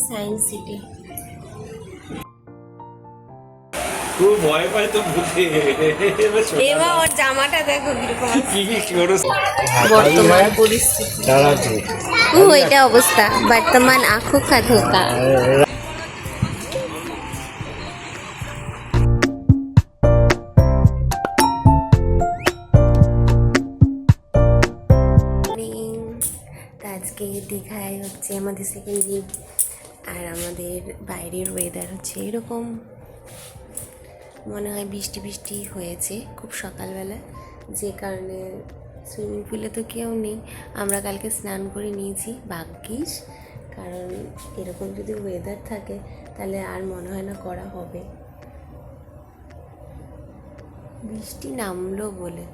Science city খুব ভয় পায় তো ভূতে। এবার ওর জামাটা দেখো কিরকম কি করছ? বর্তমান পরিস্থিতি এটা অবস্থা বর্তমান आंखों का धोखा আজকে দীঘায় হচ্ছে আমাদের সেকেন্ড দিন আর আমাদের বাইরের ওয়েদার হচ্ছে এরকম মনে হয় বৃষ্টি বৃষ্টি হয়েছে খুব সকালবেলা যে কারণে সুইমিং পুলে তো কেউ নেই আমরা কালকে স্নান করে নিয়েছি ভাগ্যিস কারণ এরকম যদি ওয়েদার থাকে তাহলে আর মনে হয় না করা হবে বৃষ্টি নামলো বলে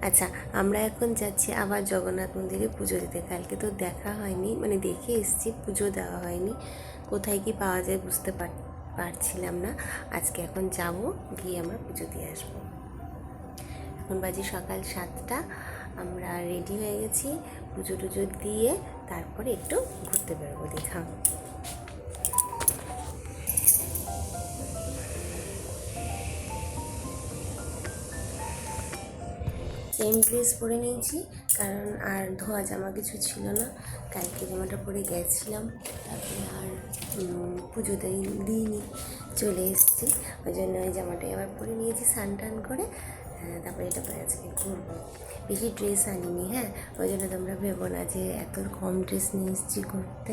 আচ্ছা আমরা এখন যাচ্ছি আবার জগন্নাথ মন্দিরে পুজো দিতে কালকে তো দেখা হয়নি মানে দেখে এসেছি পুজো দেওয়া হয়নি কোথায় কি পাওয়া যায় বুঝতে পারছিলাম না আজকে এখন যাব গিয়ে আমরা পুজো দিয়ে আসবো এখন বাজে সকাল 7টা আমরা রেডি হয়ে গেছি পুজো টুজো দিয়ে তারপরে একটু ঘুরতে বেরোবো দীঘা সেম ড্রেস পরে নিয়েছি কারণ আর ধোয়া জামা কিছু ছিল না কালকে জামাটা পরে গেছিলাম তারপরে আর পুজো দিইনি চলে এসেছি ওই জন্য ওই জামাটাই আবার পরে নিয়েছি স্নান টান করে তারপরে এটা পরে আজকে ঘুরবো বেশি ড্রেস আনিনি হ্যাঁ ওই জন্য তোমরা ভেবো না যে এত কম ড্রেস নিয়ে এসেছি ঘুরতে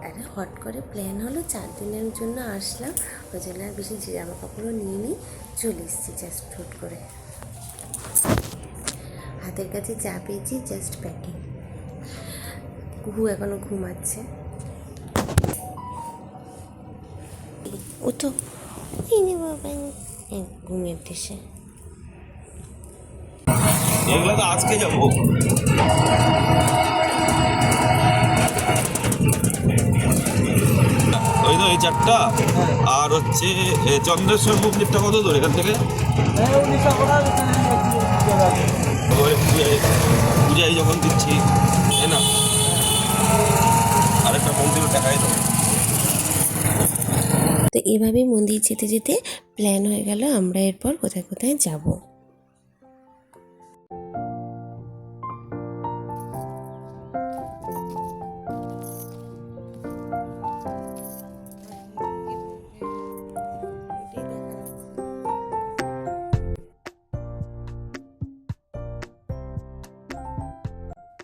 আরে হট করে প্ল্যান হলো 4 দিনের জন্য আসলাম ওই জন্য আর বেশি জামা কাপড়ও নিয়ে নিই চলে এসেছি জাস্ট হুট করে হাতের কাছে চা পেয়েছি জাস্ট প্যাকিং কুহু এখনো ঘুমাচ্ছে ও তো ঘুমের দেশে এগুলো তো আজকে যাবো ওই তো এই 4টা আর হচ্ছে চন্দ্রেশ্বর মন্দিরটা কত দূর এখান থেকে পূজায় যখন দিচ্ছি তাই না আরেকটা মন্দিরও দেখাই দেবো তো এভাবেই মন্দির যেতে যেতে প্ল্যান হয়ে গেল আমরা এরপর কোথায় কোথায় যাব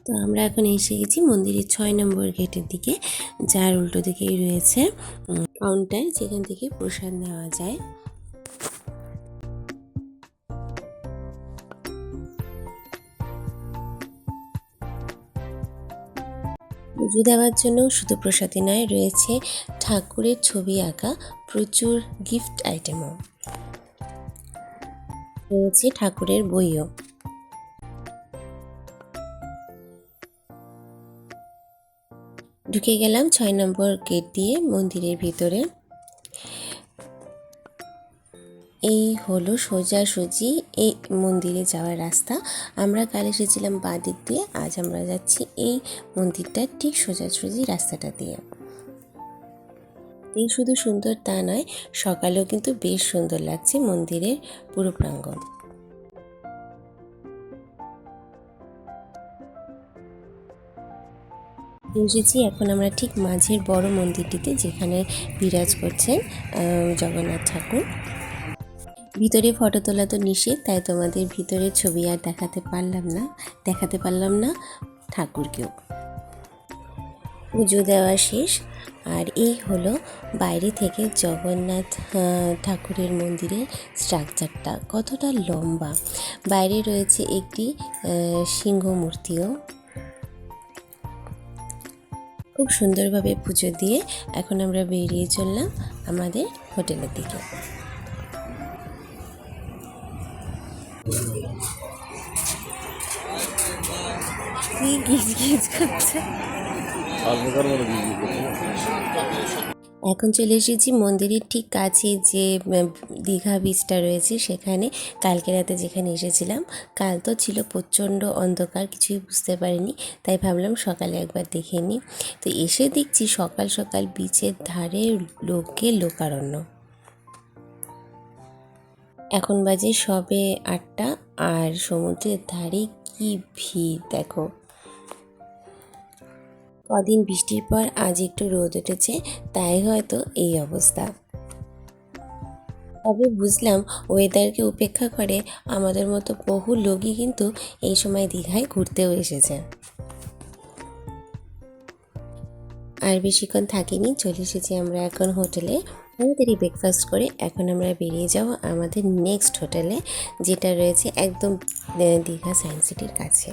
তো আমরা এখন এসে গেছি মন্দিরের 6 নম্বর গেটের দিকে যার উল্টো দিকেই রয়েছে কাউন্টার যেখান থেকে প্রসাদ নেওয়া যায় পুজো দেওয়ার জন্য শুধু প্রসাদই নয় রয়েছে ঠাকুরের ছবি আঁকা প্রচুর গিফট আইটেমও রয়েছে ঠাকুরের বইও ঢুকে গেলাম 6 নম্বর গেট দিয়ে মন্দিরের ভিতরে এই হলো সোজাসুজি এই মন্দিরে যাওয়ার রাস্তা আমরা কাল এসেছিলাম বাঁ দিক দিয়ে আজ আমরা যাচ্ছি এই মন্দিরটার ঠিক সোজাসুজি রাস্তাটা দিয়ে এই শুধু সুন্দর তা নয় সকালেও কিন্তু বেশ সুন্দর লাগছে মন্দিরের পুরো প্রাঙ্গণ এসেছি এখন আমরা ঠিক মাঝের বড় মন্দিরটিতে যেখানে বিরাজ করছেন জগন্নাথ ঠাকুর ভিতরে ফটো তোলা তো নিষেধ তাই তোমাদের ভিতরের ছবি আর দেখাতে পারলাম না ঠাকুরকেও পুজো দেওয়া শেষ আর এই হলো বাইরে থেকে জগন্নাথ ঠাকুরের মন্দিরের স্ট্রাকচারটা কতটা লম্বা বাইরে রয়েছে একটি সিংহ মূর্তিও খুব সুন্দরভাবে পুজো দিয়ে এখন আমরা বেরিয়ে চললাম আমাদের হোটেলের দিকে কি গিজ গিজ করছে এখন চলে এসেছি মন্দিরের ঠিক কাছে যে দীঘা বীচটা রয়েছে সেখানে। কালকে রাতে যেখানে এসেছিলাম, কাল তো ছিল প্রচণ্ড অন্ধকার, কিছুই বুঝতে পারিনি, তাই ভাবলাম সকালে একবার দেখে নিই। তো এসে দেখছি সকাল সকাল বীচের ধারে লোকে লোকারণ্য। এখন বাজে সবে 8টা, আর সমুদ্রের ধারে কি ভিড় দেখো। কদিন বৃষ্টির পর আজ একটু রোদ উঠেছে, তাই হয়তো এই অবস্থা। তবে বুঝলাম ওয়েদারকে উপেক্ষা করে আমাদের মতো বহু লোকই কিন্তু এই সময় দীঘায় ঘুরতেও এসেছে। আর বেশিক্ষণ থাকিনি, চলে এসেছি আমরা এখন হোটেলে। তাড়াতাড়ি ব্রেকফাস্ট করে এখন আমরা বেরিয়ে যাব আমাদের নেক্সট হোটেলে, যেটা রয়েছে একদম দীঘা সায়েন্স সিটির কাছে।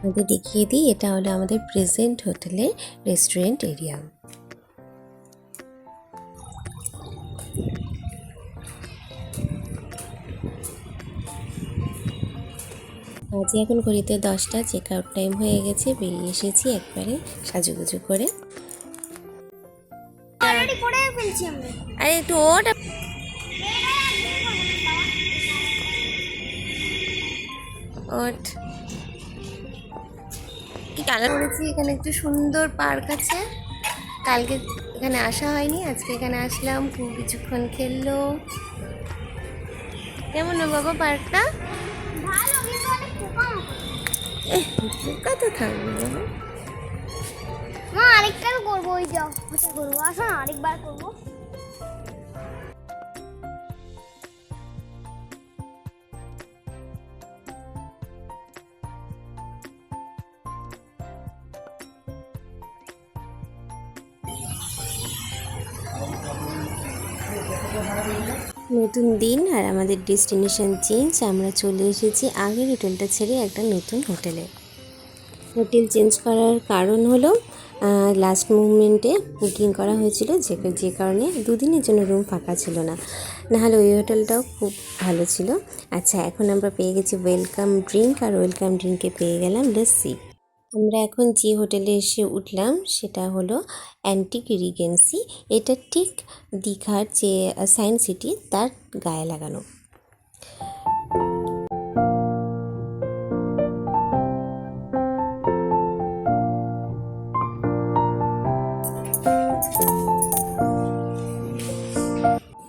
আমাদের দেখিয়ে দিই, এটা হলো আমাদের প্রেজেন্ট হোটেলের রেস্টুরেন্ট এরিয়া। আজকে এখন ঘড়িতে 10টা, চেক আউট টাইম হয়ে গেছে, বেরিয়ে এসেছি একবারে সাজুগুজু করে। আরে একটু ওটা ওট কি কালার করেছি। এখানে একটু সুন্দর পার্ক আছে, কালকে এখানে আসা হয়নি, আজকে এখানে আসলাম, খুব কিছুক্ষণ খেললো। কেমন বাবা পার্কটা? ভালো, কিন্তু অনেক পোকা মাকড়। পোকা তো থাকবে বাবা। মা আরেকটাও করবো, ওই যাও ওটা করবো, আসো না আরেকবার করবো। নতুন দিন আর আমাদের ডেস্টিনেশন চেঞ্জ, আমরা চলে এসেছি আগের হোটেলটা ছেড়ে একটা নতুন হোটেলে। হোটেল চেঞ্জ করার কারণ হলো লাস্ট মুভমেন্টে বুকিং করা হয়েছিল, যে কারণে দুদিনের জন্য রুম ফাঁকা ছিল না, নাহলে ওই হোটেলটাও খুব ভালো ছিল। আচ্ছা, এখন আমরা পেয়ে গেছি ওয়েলকাম ড্রিঙ্ক, আর ওয়েলকাম ড্রিঙ্কে পেয়ে গেলাম লস্যি। আমরা এখন যে হোটেলে এসে উঠলাম সেটা হলো অ্যান্টিক রিজেন্সি। এটা ঠিক দীঘার যে সায়েন্স সিটি তার গায়ে লাগানো।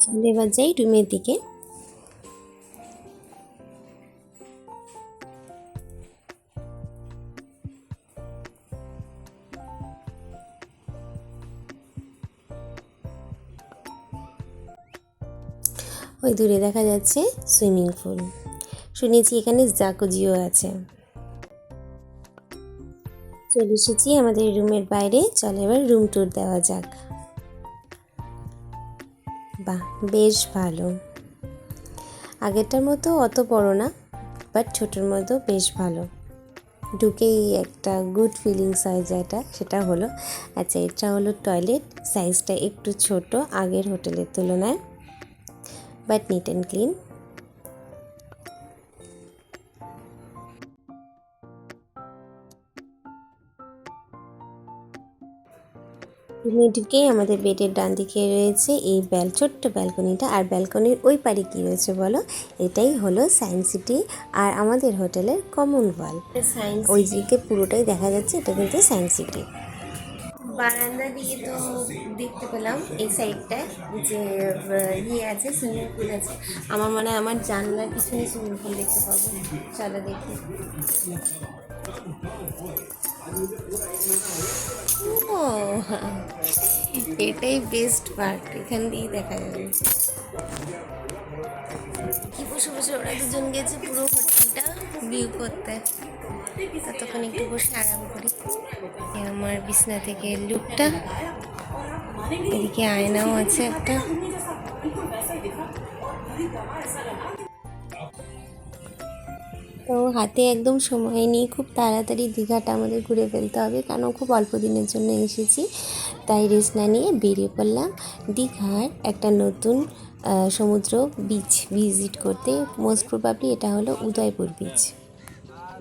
চলে এবার যাই রুমের দিকে। ওই দূরে দেখা যাচ্ছে সুইমিং পুল, শুনেছি এখানে জাকুজিও আছে। চলে এসেছি আমাদের রুমের বাইরে, চলে এবার রুম ট্যুর দেওয়া যাক। বাহ, বেশ ভালো, আগেরটার মতো অত বড় না, বাট ছোটোর মতো বেশ ভালো। ঢুকেই একটা গুড ফিলিংস হয় যেটা, সেটা হলো আচ্ছা, এটা হলো টয়লেট, সাইজটা একটু ছোট আগের হোটেলের তুলনায়, বাট নিট অ্যান্ড ক্লিন। রুমে ঢুকেই আমাদের বেডের ডান দিকে রয়েছে এই ছোট্ট ব্যালকনিটা, আর ব্যালকনির ওই পারে কি রয়েছে বলো, এটাই হলো সায়েন্স সিটি আর আমাদের হোটেলের কমন ওয়াল। ওই দিকে পুরোটাই দেখা যাচ্ছে, এটা কিন্তু সায়েন্স সিটি। বারান্দা দিয়ে তো দেখতে পেলাম এই সাইডটায় যে আছে, সুইমিং পুল আছে। আমার মনে হয় আমার জানলার পিছনে সুইমিং পুল দেখতে পাবো, চলো দেখি। ও, এটাই বেস্ট পার্ট, এখান দিয়েই দেখা যাবে। কি বসে বসে ওরা দুজন গেছে পুরো হোটেলটা ভিউ করতে, ততক্ষণ একটু বসে আরাম করি। আমার বিছনা থেকে লুকটা, এদিকে আয়নাও আছে একটা। তো হাতে একদম সময় নেই, খুব তাড়াতাড়ি দীঘাটা আমাদের ঘুরে ফেলতে হবে, কারণ খুব অল্প দিনের জন্য এসেছি, তাই রেস্ট না নিয়ে বেরিয়ে পড়লাম দীঘার একটা নতুন সমুদ্র বিচ ভিজিট করতে। মোস্ট প্রবাবলি এটা হলো উদয়পুর বিচ।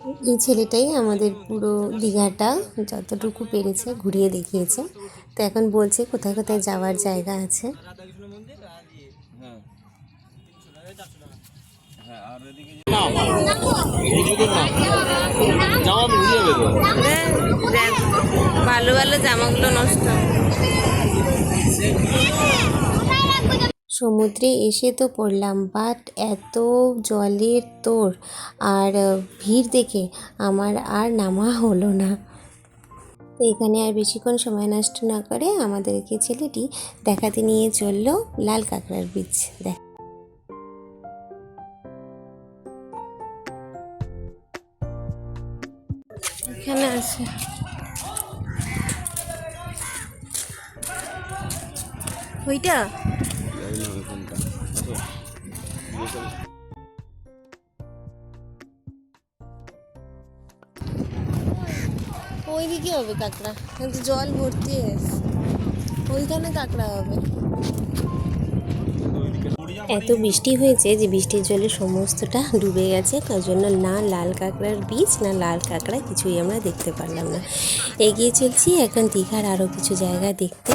এই ছেলেটাই আমাদের পুরো দীঘাটা যতটুকু পেরেছে ঘুরিয়ে দেখিয়েছে। তো এখন বলছে কোথায় কোথায় যাওয়ার জায়গা আছে। ভালো ভালো জামাগুলো নষ্ট। সমুদ্রে এসে তো পড়লাম, বাট এত জলের তোর আর ভিড় দেখে আমার আর নামা হলো না। তো এখানে আর বেশিক্ষণ সময় নষ্ট না করে আমাদেরকে ছেলেটি দেখাতে নিয়ে চললো লাল কাঁকড়ার বীচ। দেখ এখানে আছে ওইটা। ওইদিকে হবে কাঁকড়া, কিন্তু জল ভর্তি হয়েছে, ওইখানে কাঁকড়া হবে। এত বৃষ্টি হয়েছে যে বৃষ্টির জলে সমস্তটা ডুবে গেছে, তার জন্য না লাল কাঁকড়ার বীজ না লাল কাঁকড়া কিছুই আমরা দেখতে পারলাম না। এগিয়ে চলছি এখন দীঘার আরও কিছু জায়গা দেখতে।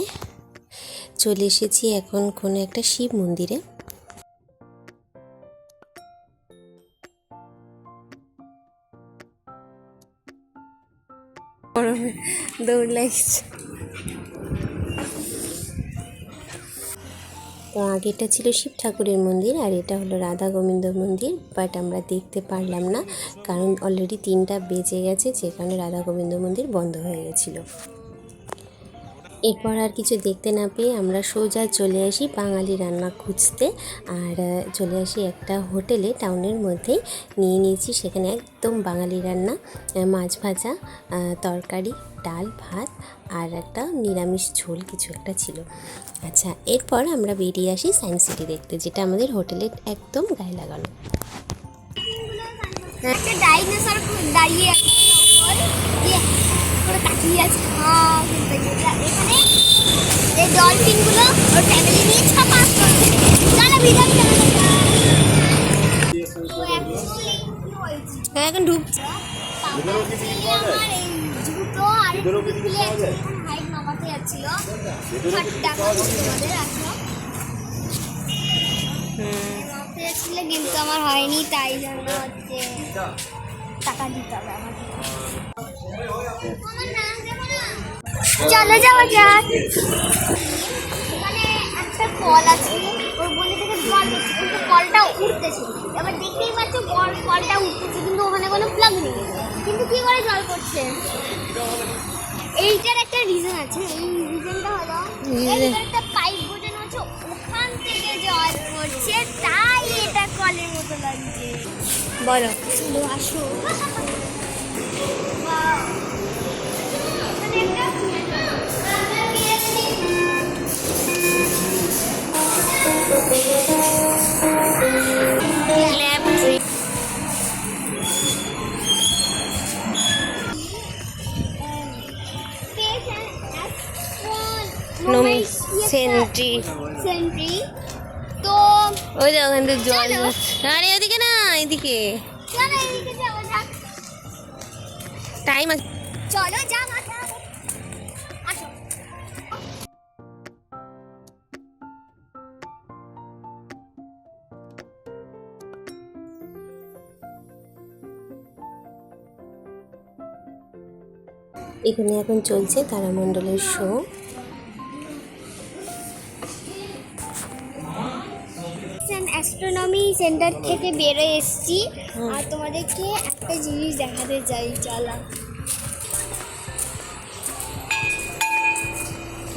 চলে এসেছি এখন কোনো একটা শিব মন্দিরে। দৌড় লাগছে। তো আগেটা ছিল শিব ঠাকুরের মন্দির আর এটা হলো রাধা গোবিন্দ মন্দির, বাট আমরা দেখতে পারলাম না কারণ অলরেডি 3টা বেজে গেছে, যে কারণে রাধা গোবিন্দ মন্দির বন্ধ হয়ে গেছিলো। এরপর আর কিছু দেখতে না পেয়ে আমরা সোজা চলে আসি বাঙালি রান্না খুঁজতে, আর চলে আসি একটা হোটেলে টাউনের মধ্যেই। নিয়ে নিয়েছি সেখানে একদম বাঙালি রান্না, মাছ ভাজা, তরকারি, ডাল, ভাত আর একটা নিরামিষ ঝোল কিছু একটা ছিল। আচ্ছা, এরপর আমরা বেরিয়ে আসি সায়েন্স সিটি দেখতে, যেটা আমাদের হোটেলের একদম গায়ে লাগানো। একটা ডাইনোসর দাঁড়িয়ে আছে করে তাকিয়ে আছে। এখানে এই ডলফিনগুলো ওর ফ্যামিলি নিয়ে ছাপাস করছে। চলো ভিডিও এখন ঢুকছে। আমার এই জুতো আর খুলে হাইট নামাতে যাচ্ছিল। টাকা তোমাদের আসলো নামাতে যাচ্ছিল, কিন্তু আমার হয়নি, তাই জন্য হচ্ছে টাকা দিতে হবে আমাকে। চলে যাওয়া যাক। এখানে একটা কল আছে, ওর বলে থেকে জল দিচ্ছে, কিন্তু কলটা উঠতেছে। এবার দেখতেই পাচ্ছ কলটা উঠতেছে, কিন্তু ওখানে কোনো প্লাগ নেই, কিন্তু কি করে জল পড়ছে? এইটার একটা রিজন আছে। এই রিজনটা হলো একটা পাইপ বোঝানো হচ্ছে, ওখান থেকে জল পড়ছে, তাই এটা কলের মতো লাগছে। বলো চলো আসো। সেন্ট্রি সেন্ট্রি তো ওই যে ওখান থেকে জল। আরে ওদিকে না, এদিকে চলো এদিকে যাওয়া যাক। টাইম আছে। চলো যাওয়া যাক, আসো। এখানে এখন চলছে তারামণ্ডলের শো। অ্যাস্ট্রোনমি সেন্টার থেকে বেরোয় এসেছি, আর তোমাদেরকে একটা জিনিস দেখাতে চাই। চলো।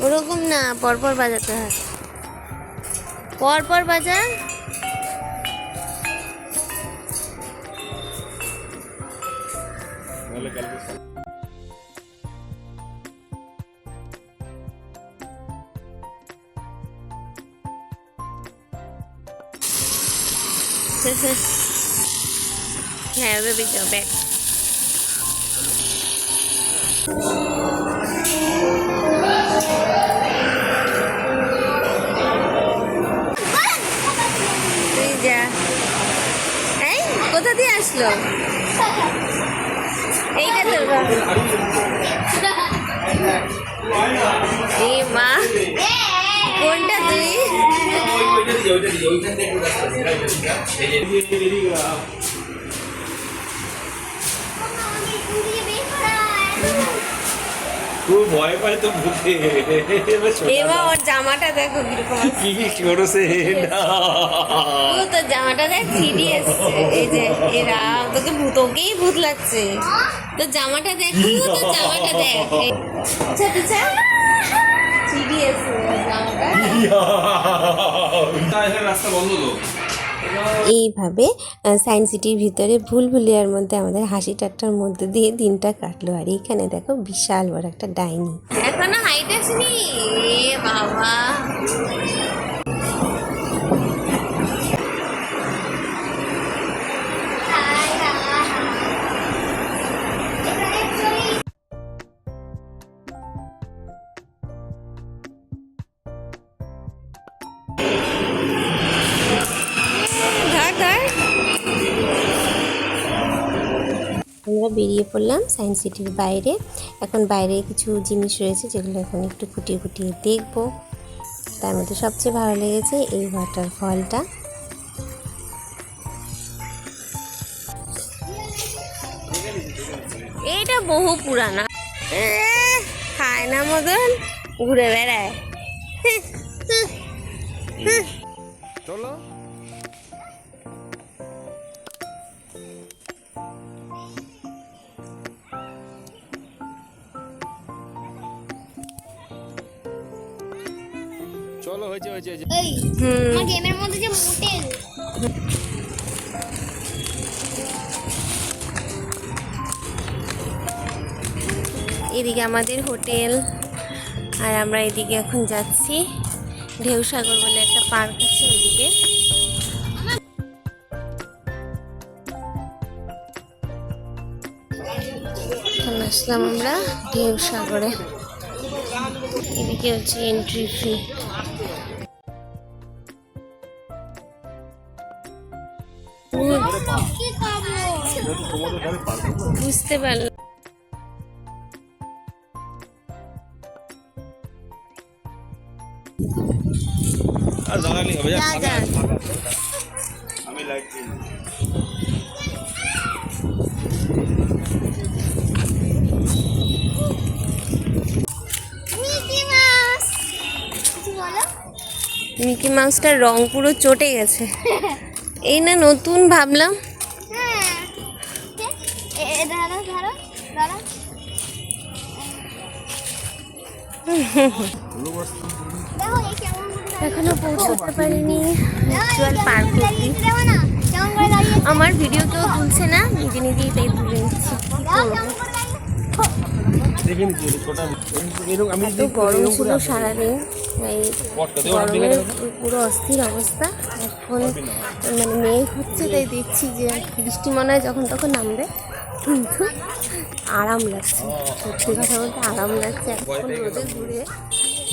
ওরকম না, পরপর বাজাতে হয়, পরপর বাজা। হ্যাঁ, ওদের যাও ব্যাগ। তুই যা। এই কোথা দিয়ে আসলো? এইটা তোর ঘর। এ মা, কোনটা তুই? খুব ভয় পায় তো ভূতে। এমা ওর জামাটা দেখো কিরকম আছে। কি করেছে ও তোর জামাটা দেখ ছিড়ি এসছে। এই যে এরা তোকে তোকেই ভূত লাগছে। তোর জামাটা দেখ, তোর জামাটা দেখ। আচ্ছা পিছা ছিড়ি এসছে জামাটা। রাস্তা বন্ধ তো। এইভাবে সায়েন্স সিটির ভিতরে ভুলভুলিয়ার মধ্যে আমাদের হাসি ঠাট্টার মধ্যে দিয়ে দিনটা কাটলো। আর এইখানে দেখো বিশাল বড় একটা ডাইনি। এখনো হাইট আসেনি। এ বাবা, আমরা বেরিয়ে পড়লাম সায়েন্স সিটির বাইরে। এখন বাইরে কিছু জিনিস রয়েছে যেগুলো এখন একটু খুঁটিয়ে খুঁটিয়ে দেখবো। তার মধ্যে সবচেয়ে ভালো লেগেছে এই ওয়াটারফলটা। এটা বহু পুরানা, খায় না মদন, ঘুরে বেড়ায়। চলো চলো, হয়েছে হয়েছে। এই আমার গেমের মধ্যে যে মোটেল এদিকে আমাদের হোটেল, আর আমরা এদিকে এখন যাচ্ছি ঢেউসাগর বলে একটা পার্ক আছে ওইদিকে। এখন আসলাম আমরা ঢেউসাগরে। এদিকে হচ্ছে এন্ট্রি ফি। কি খাবো বুঝতে পারলাম। আর দাঁড়ালি হবে, যা যা। আমি লাইট দিই। মিকি মাউস কিছু বলো মিকি মাউসটার রং পুরো চটে গেছে। এই না নতুন ভাবলাম। হ্যাঁ দাঁড়া দাঁড়া দাঁড়া দেখো এই কেমন এখনো পৌঁছতে পারিনি অ্যাকচুয়াল পার্ক অব্দি। দেখো না কেমন করে দাঁড়িয়ে আমার ভিডিও কেউ তুলছে না, নিজে নিজেই তাই তুলে নিচ্ছি। দাও কেমন করে দাঁড়িয়ে এত গরম ছিল সারাদিন, এই গরমের পুরো অস্থির অবস্থা। এখন মানে মেঘ হচ্ছে, তাই দেখছি যে বৃষ্টি মনে হয় যখন তখন নামবে, কিন্তু আরাম লাগছে। সত্যি কথা বলতে আরাম লাগছে। এখন রোদে ঘুরে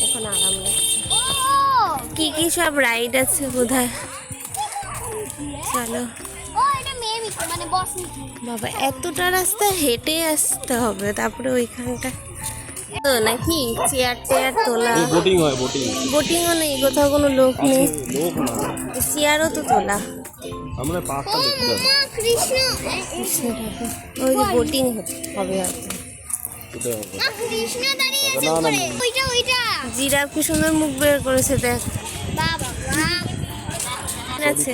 এখন আরাম লাগছে। ও কি কি সব রাইড আছে বোধহয়। চলো ও এটা মেয়ে মিকি মানে বস মিকি বাবা, এতটা রাস্তা হেঁটে আসতে হবে, তারপরে ওইখানটা তো নাকি চেয়ার টেয়ার তোলা। বোটিং হয়, বোটিং। বোটিংও নেই, কোথাও কোনো লোক নেই। লোক না, চেয়ারও তো তোলা। আমরা পার্কটা দেখতে যাবো। মা কৃষ্ণ ওই যে বোটিং হবে হয়তো। মা কৃষ্ণ দাঁড়িয়ে আছে উপরে ওইটা ওইটা জিরাফ কি সুন্দর মুখ বের করেছে দেখ। বাবা আছে,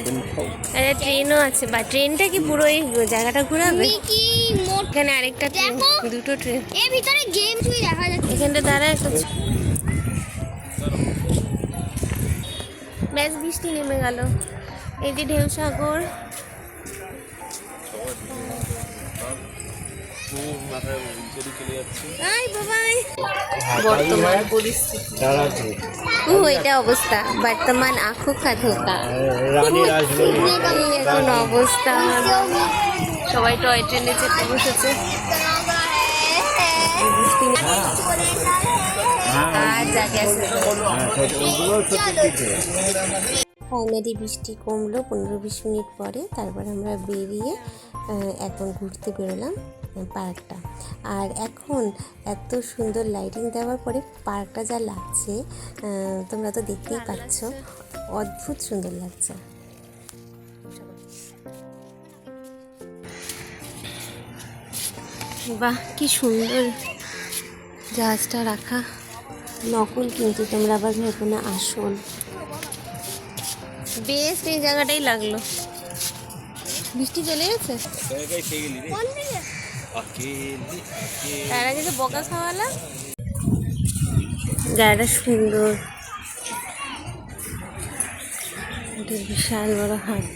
ট্রেনও আছে। বা ট্রেনটা কি পুরো এই জায়গাটা ঘোরাবে? মিকি মোট এখানে আরেকটা ট্রেন, দেখো। দুটো ট্রেন। এর ভিতরে গেম তুই দেখা যাচ্ছে এখানটা দাঁড়ায় একটা ব্যাস। বৃষ্টি নেমে গেল। এই যে ঢেউসাগর। আই বাবাই, বর্তমান পরিস্থিতি এটা অবস্থা। বর্তমান আঁখো কা ধোকা। এই এখন অবস্থা। সবাই টয় ট্রেনে চেপে বসেছে। বৃষ্টি ফাইনালি বৃষ্টি কমলো 15-20 মিনিট পরে। তারপর আমরা বেরিয়ে এখন ঘুরতে বেরোলাম পার্কটা। আর এখন এত সুন্দর লাইটিং দেওয়ার পরে পার্কটা যা লাগছে তোমরা তো দেখতেই পাচ্ছ, অদ্ভুত সুন্দর লাগছে। বাহ, কি সুন্দর জাহাজটা রাখা, নকল কিন্তু তোমরা আবার ভেবো না আসল। বেশ এই জায়গাটাই লাগলো। বৃষ্টি চলে গেছে, তার আগে যে বকা খাওয়ালা। জায়গাটা সুন্দর, এটা বিশাল বড় হাত।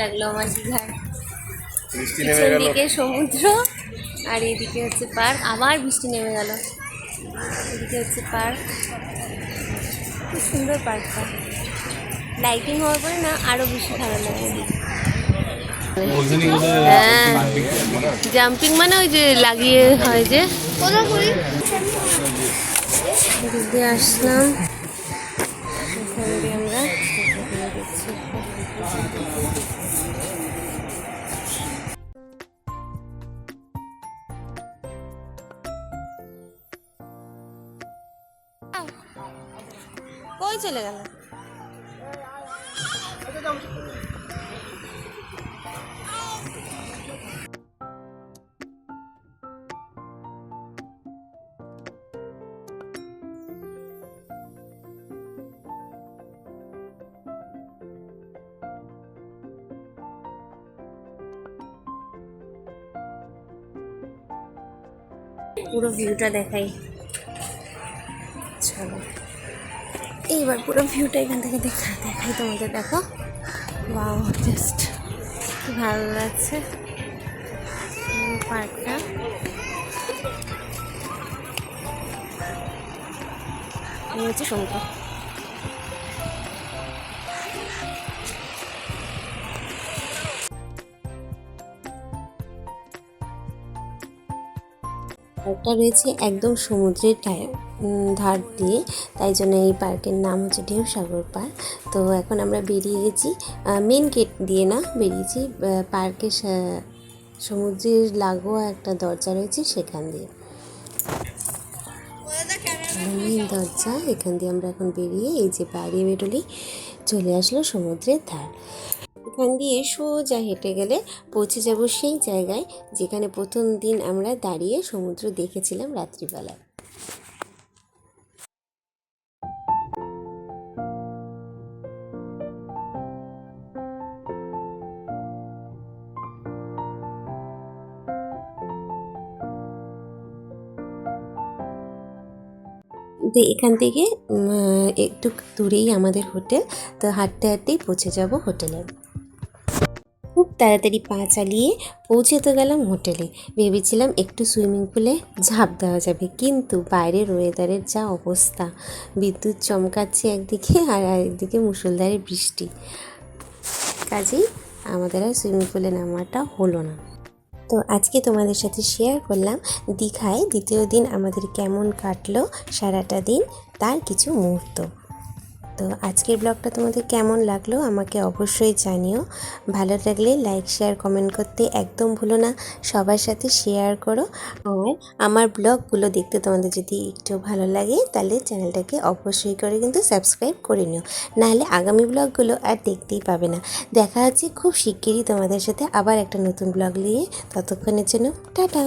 লাগলো আমার দীঘার পিছন দিকে সমুদ্র আর এদিকে হচ্ছে পার্ক। আবার বৃষ্টি নেমে গেল, এদিকে হচ্ছে পার্ক। খুব সুন্দর পার্কটা, লাইটিং হওয়ার পরে না আরো বেশি ভালো লাগে। হ্যাঁ, জাম্পিং মানে ওই যে লাগিয়ে হয় যে। দিদি আসলাম, এখান দিয়ে আমরা দেখছি। কই চলে গেল? পুরো ভিউটা দেখাই, চলো এইবার পুরো ভিউটা এখান থেকে দেখাই তোমাদের। দেখো, ওয়াও, জাস্ট কি ভালো লাগছে পার্কটা। এই হচ্ছে সমুদ্র। পার্কটা রয়েছে একদম সমুদ্রের ধার দিয়ে, তাই জন্য এই পার্কের নাম হচ্ছে ঢেউসাগর পার্ক। তো এখন আমরা বেরিয়ে গেছি, মেন গেট দিয়ে না, বেরিয়েছি পার্কের সমুদ্রের লাগোয়া একটা দরজা রয়েছে সেখান দিয়ে, মেন দরজা। এখান দিয়ে আমরা এখন বেরিয়ে এই যে বাইরে বেরোলেই চলে আসলো সমুদ্রের ধার। এখান দিয়ে সোজা হেঁটে গেলে পৌঁছে যাব সেই জায়গায় যেখানে প্রথম দিন আমরা দাঁড়িয়ে সমুদ্র দেখেছিলাম রাত্রিবেলায়। তো এখান থেকে একটু দূরেই আমাদের হোটেল, তো হাঁটতে হাঁটতেই পৌঁছে যাব হোটেলে। খুব তাড়াতাড়ি পা চালিয়ে পৌঁছে তো গেলাম হোটেলে। ভেবেছিলাম একটু সুইমিং পুলে ঝাঁপ দেওয়া যাবে, কিন্তু বাইরের ওয়েদারের যা অবস্থা, বিদ্যুৎ চমকাচ্ছে একদিকে আর আরেকদিকে মুষলধারে বৃষ্টি, কাজেই আমাদের আর সুইমিং পুলে নামাটা হলো না। তো আজকে তোমাদের সাথে শেয়ার করলাম দীঘায় দ্বিতীয় দিন আমাদের কেমন কাটলো সারাটা দিন, তার কিছু মুহূর্ত। তো আজকের ব্লগটা তোমাদের কেমন লাগলো আমাকে অবশ্যই জানিও। ভালো লাগলে লাইক শেয়ার কমেন্ট করতে একদম ভুলো না, সবার সাথে শেয়ার করো। আর আমার ব্লগগুলো দেখতে তোমাদের যদি একটু ভালো লাগে তাহলে চ্যানেলটাকে অবশ্যই করে কিন্তু সাবস্ক্রাইব করে নিও, নাহলে আগামী ব্লগগুলো আর দেখতেই পাবে না। দেখা হচ্ছে খুব শিগগিরই তোমাদের সাথে আবার একটা নতুন ব্লগ নিয়ে, ততক্ষণের জন্য টাটা।